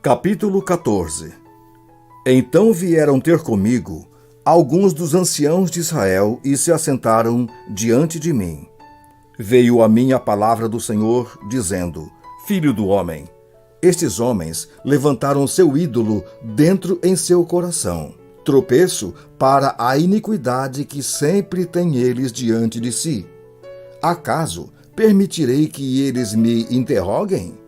Capítulo 14. Então vieram ter comigo alguns dos anciãos de Israel e se assentaram diante de mim. Veio a mim a palavra do Senhor, dizendo: Filho do homem, estes homens levantaram seu ídolo dentro em seu coração, tropeço para a iniquidade que sempre têm eles diante de si. Acaso permitirei que eles me interroguem?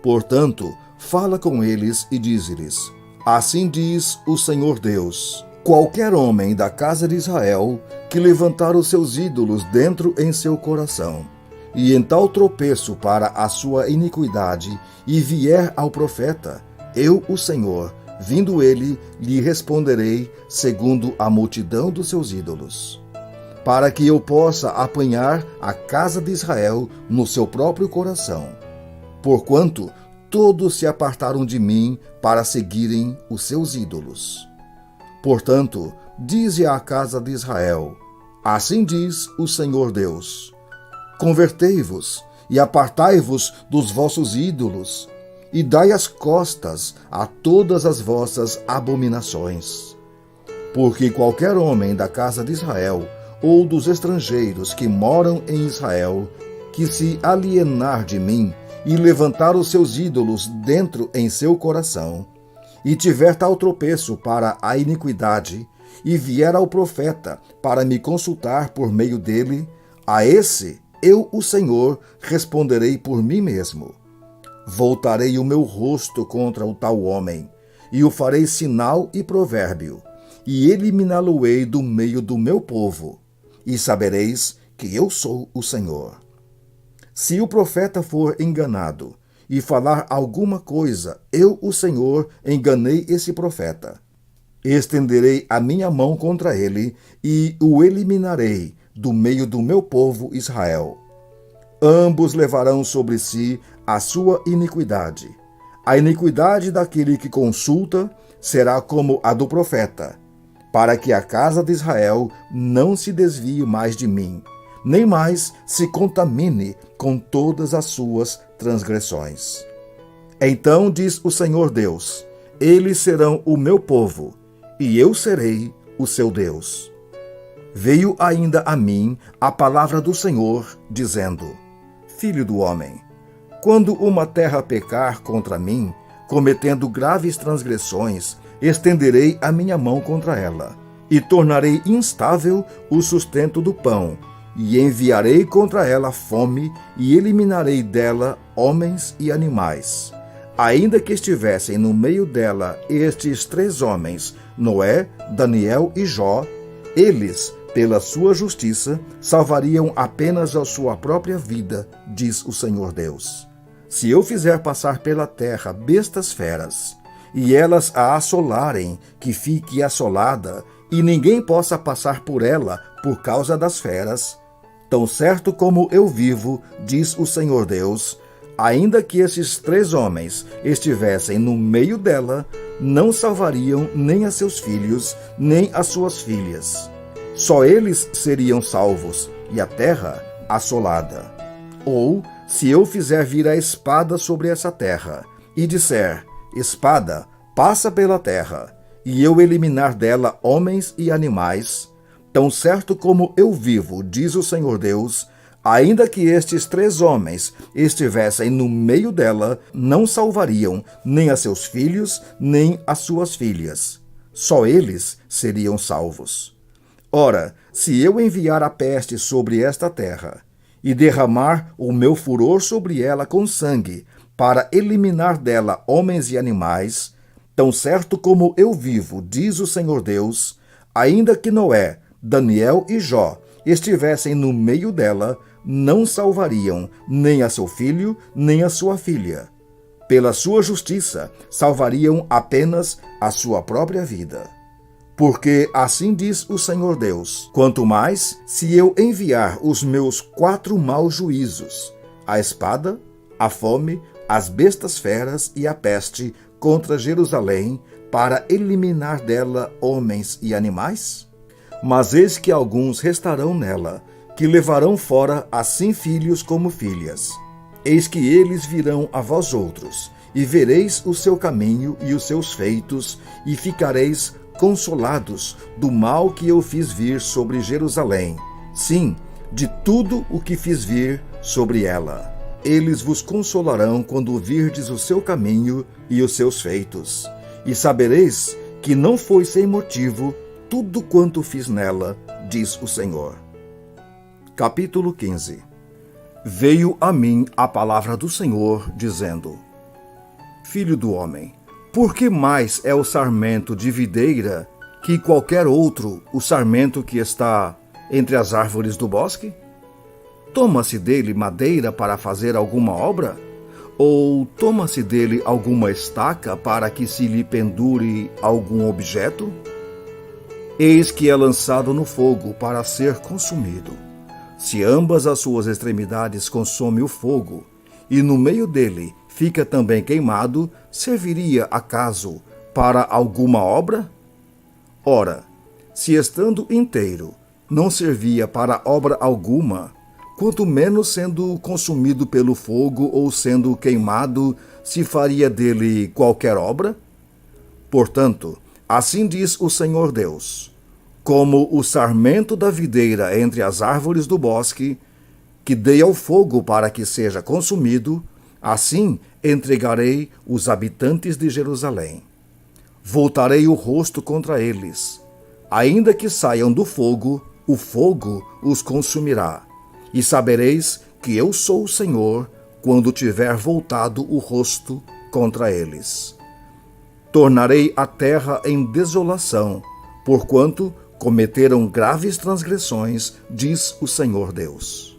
Portanto, fala com eles e dize-lhes: Assim diz o Senhor Deus: qualquer homem da casa de Israel que levantar os seus ídolos dentro em seu coração, e em tal tropeço para a sua iniquidade, e vier ao profeta, eu, o Senhor, vindo ele, lhe responderei segundo a multidão dos seus ídolos, para que eu possa apanhar a casa de Israel no seu próprio coração, porquanto todos se apartaram de mim para seguirem os seus ídolos. Portanto, dize à casa de Israel: Assim diz o Senhor Deus: Convertei-vos e apartai-vos dos vossos ídolos, e dai as costas a todas as vossas abominações. Porque qualquer homem da casa de Israel, ou dos estrangeiros que moram em Israel, que se alienar de mim, e levantar os seus ídolos dentro em seu coração, e tiver tal tropeço para a iniquidade, e vier ao profeta para me consultar por meio dele, a esse eu, o Senhor, responderei por mim mesmo. Voltarei o meu rosto contra o tal homem, e o farei sinal e provérbio, e eliminá-lo-ei do meio do meu povo, e sabereis que eu sou o Senhor. Se o profeta for enganado e falar alguma coisa, eu, o Senhor, enganei esse profeta. Estenderei a minha mão contra ele e o eliminarei do meio do meu povo Israel. Ambos levarão sobre si a sua iniquidade. A iniquidade daquele que consulta será como a do profeta, para que a casa de Israel não se desvie mais de mim, nem mais se contamine com todas as suas transgressões. Então diz o Senhor Deus: eles serão o meu povo, e eu serei o seu Deus. Veio ainda a mim a palavra do Senhor, dizendo: Filho do homem, quando uma terra pecar contra mim, cometendo graves transgressões, estenderei a minha mão contra ela, e tornarei instável o sustento do pão, e enviarei contra ela fome, e eliminarei dela homens e animais. Ainda que estivessem no meio dela estes 3 homens, Noé, Daniel e Jó, eles, pela sua justiça, salvariam apenas a sua própria vida, diz o Senhor Deus. Se eu fizer passar pela terra bestas feras, e elas a assolarem, que fique assolada, e ninguém possa passar por ela por causa das feras, tão certo como eu vivo, diz o Senhor Deus, ainda que esses 3 homens estivessem no meio dela, não salvariam nem a seus filhos, nem as suas filhas. Só eles seriam salvos, e a terra assolada. Ou, se eu fizer vir a espada sobre essa terra, e disser: Espada, passa pela terra, e eu eliminar dela homens e animais, tão certo como eu vivo, diz o Senhor Deus, ainda que estes 3 homens estivessem no meio dela, não salvariam nem a seus filhos, nem as suas filhas. Só eles seriam salvos. Ora, se eu enviar a peste sobre esta terra, e derramar o meu furor sobre ela com sangue, para eliminar dela homens e animais, tão certo como eu vivo, diz o Senhor Deus, ainda que Noé, Daniel e Jó estivessem no meio dela, não salvariam nem a seu filho, nem a sua filha. Pela sua justiça, salvariam apenas a sua própria vida. Porque assim diz o Senhor Deus: quanto mais se eu enviar os meus 4 maus juízos, a espada, a fome, as bestas feras e a peste contra Jerusalém, para eliminar dela homens e animais? Mas eis que alguns restarão nela, que levarão fora assim filhos como filhas. Eis que eles virão a vós outros, e vereis o seu caminho e os seus feitos, e ficareis consolados do mal que eu fiz vir sobre Jerusalém, sim, de tudo o que fiz vir sobre ela. Eles vos consolarão quando virdes o seu caminho e os seus feitos, e sabereis que não foi sem motivo tudo quanto fiz nela, diz o Senhor. Capítulo 15. Veio a mim a palavra do Senhor, dizendo: Filho do homem, por que mais é o sarmento de videira que qualquer outro o sarmento que está entre as árvores do bosque? Toma-se dele madeira para fazer alguma obra? Ou toma-se dele alguma estaca para que se lhe pendure algum objeto? Eis que é lançado no fogo para ser consumido. Se ambas as suas extremidades consome o fogo, e no meio dele fica também queimado, serviria acaso para alguma obra? Ora, se estando inteiro não servia para obra alguma, quanto menos sendo consumido pelo fogo ou sendo queimado, se faria dele qualquer obra? Portanto, assim diz o Senhor Deus: como o sarmento da videira entre as árvores do bosque, que dei ao fogo para que seja consumido, assim entregarei os habitantes de Jerusalém. Voltarei o rosto contra eles. Ainda que saiam do fogo, o fogo os consumirá. E sabereis que eu sou o Senhor, quando tiver voltado o rosto contra eles. Tornarei a terra em desolação, porquanto cometeram graves transgressões, diz o Senhor Deus.